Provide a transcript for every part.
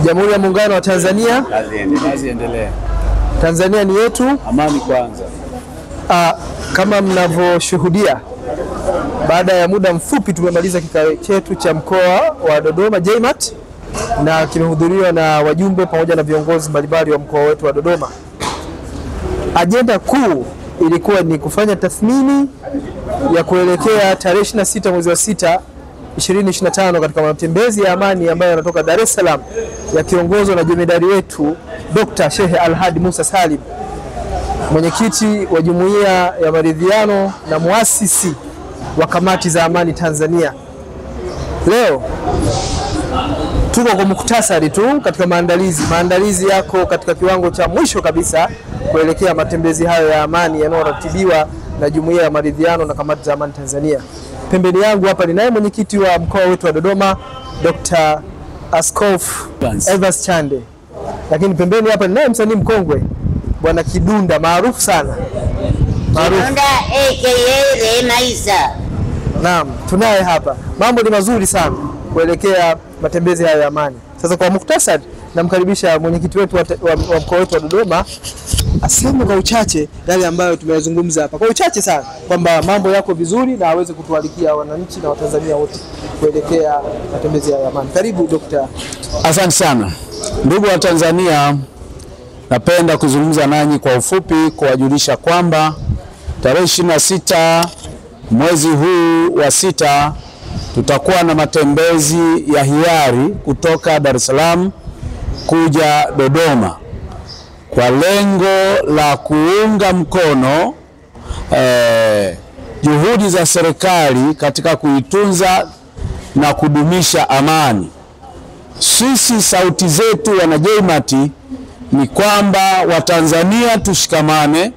Jamhuri ya Muungano wa Tanzania. Kazi endelee. Tanzania ni yetu, amani kwanza. Kama mnavyoshuhudia, baada ya muda mfupi tumemaliza kikao chetu cha mkoa wa Dodoma JMAT, na kimehudhuriwa na wajumbe pamoja na viongozi mbalimbali wa mkoa wetu wa Dodoma. Ajenda kuu ilikuwa ni kufanya tathmini ya kuelekea tarehe 26 mwezi wa 6 2025 katika matembezi ya amani ambayo yanatoka Dar es Salaam yakiongozwa na jemedari wetu Dr. Sheikh Alhadi Musa Salim, mwenyekiti wa Jumuiya ya Maridhiano na muasisi wa kamati za amani Tanzania. Leo tuko kwa muktasari tu katika maandalizi yako katika kiwango cha mwisho kabisa kuelekea matembezi hayo ya amani yanayoratibiwa na Jumuiya ya Maridhiano na kamati za amani Tanzania. Pembeni yangu hapa ni naye mwenyekiti wa mkoa wetu wa Dodoma Dr. Askofu Evans Chande. Lakini pembeni hapa ni naye msanii mkongwe Bwana Kidunda, maarufu sana. Kidunda aka Rehema Isa. Naam, tunaye hapa. Mambo ni mazuri sana kuelekea matembezi hayo ya amani. Sasa kwa muktasari namkaribisha mwenyekiti wetu wa mkoa wetu wa Dodoma aseme kwa uchache yale ambayo tumeyazungumza hapa. Kwa uchache sana kwamba mambo yako vizuri na aweze kutualikia wananchi na Watanzania wote kuelekea matembezi ya amani. Karibu Dr. Asante sana. Ndugu wa Tanzania, napenda kuzungumza nanyi kwa ufupi kuwajulisha kwamba tarehe 26 mwezi huu wa 6 tutakuwa na matembezi ya hiari kutoka Dar es Salaam kuja Dodoma kwa lengo la kuunga mkono juhudi za serikali katika kuitunza na kudumisha amani. Sisi sauti zetu wana JMAT ni kwamba Watanzania tushikamane,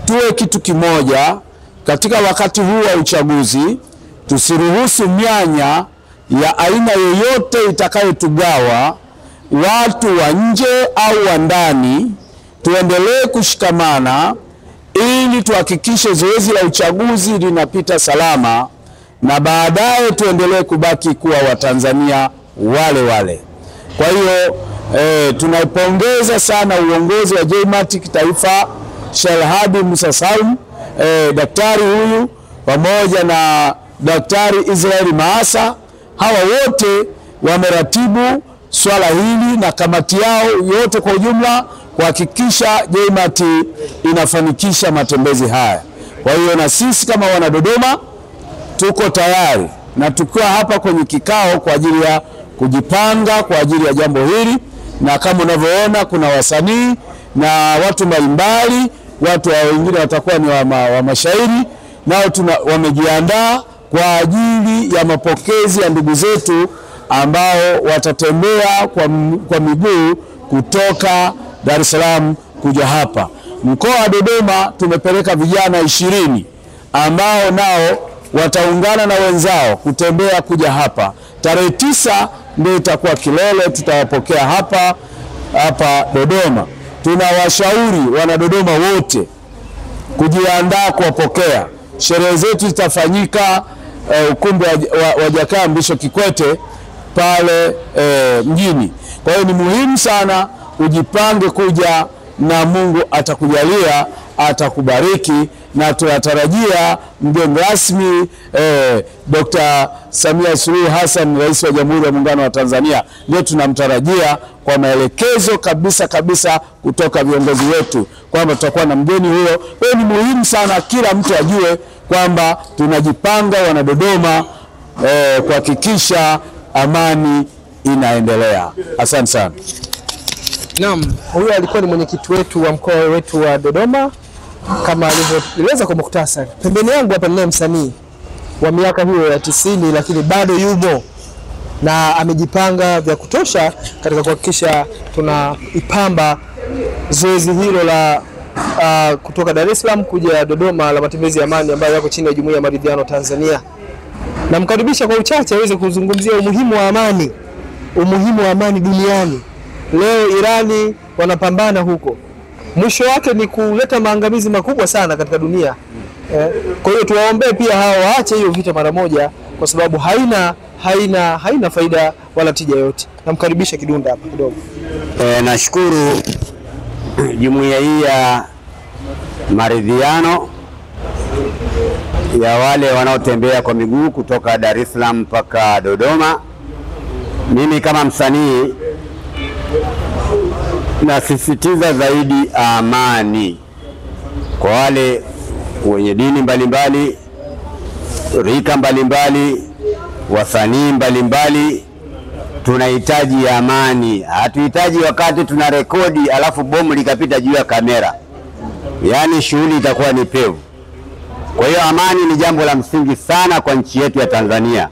tuwe kitu kimoja katika wakati huu wa uchaguzi. Tusiruhusu mianya ya aina yoyote itakayotugawa, watu wa nje au wa ndani. Tuendelee kushikamana ili tuhakikishe zoezi la uchaguzi linapita salama, na baadaye tuendelee kubaki kuwa Watanzania wale wale. Kwa hiyo tunaipongeza sana uongozi wa JMAT kitaifa, Sheikh Alhadi Musa Salim, daktari huyu pamoja na Daktari Israeli Maasa. Hawa wote wameratibu swala hili na kamati yao yote kwa ujumla kuhakikisha JMAT inafanikisha matembezi haya. Kwa hiyo na sisi kama wana Dodoma tuko tayari na tukiwa hapa kwenye kikao kwa ajili ya kujipanga kwa ajili ya jambo hili, na kama unavyoona kuna wasanii na watu mbalimbali, watu wengine watakuwa ni wa mashairi, nao wamejiandaa kwa ajili ya mapokezi ya ndugu zetu ambao watatembea kwa miguu kutoka Dar es Salaam kuja hapa. Mkoa wa Dodoma tumepeleka vijana 20 ambao nao wataungana na wenzao kutembea kuja hapa. Tarehe 9 ndio itakuwa kilele, tutawapokea hapa Dodoma. Tunawashauri wana Dodoma wote kujiandaa kuwapokea. Sherehe zetu zitafanyika ukumbi wa Jakaya Mrisho Kikwete pale mjini. Kwa hiyo ni muhimu sana ujipange kuja, na Mungu atakujalia, atakubariki, na tunatarajia mgeni rasmi Dr. Samia Suluhu Hassan, Rais wa Jamhuri ya Muungano wa Tanzania, ndio tunamtarajia kwa maelekezo kabisa kutoka viongozi wetu kwamba tutakuwa na mgeni huyo. Kwa hiyo ni muhimu sana kila mtu ajue kwamba tunajipanga wana Dodoma kuhakikisha amani inaendelea. Asante sana. Naam, huyo alikuwa ni mwenyekiti wetu wa mkoa wetu wa Dodoma kama alivyoeleza kwa muktasari. Pembeni yangu hapa ni msanii wa miaka hiyo ya 90 lakini bado yumo na amejipanga vya kutosha katika kuhakikisha tunaipamba zoezi hilo la kutoka Dar es Salaam kuja Dodoma la matembezi ya amani ambayo yako chini ya Jumuiya ya Maridhiano Tanzania. Namkaribisha kwa uchache aweze kuzungumzia umuhimu wa amani duniani. Leo Irani wanapambana huko. Mwisho wake ni kuleta maangamizi makubwa sana katika dunia. Kwa hiyo tuwaombee pia hao waache hiyo vita mara moja, kwa sababu haina faida wala tija yote. Namkaribisha Kidunda hapa kidogo. Nashukuru jumuiya hii ya maridhiano ya wale wanaotembea kwa miguu kutoka Dar es Salaam mpaka Dodoma. Mimi kama msanii nasisitiza zaidi amani kwa wale wenye dini mbalimbali, rika mbalimbali, wasanii mbalimbali. Tunahitaji amani. Hatuhitaji wakati tuna rekodi alafu bomu likapita juu ya kamera, yaani shughuli itakuwa ni pevu. Kwa hiyo amani ni jambo la msingi sana kwa nchi yetu ya Tanzania.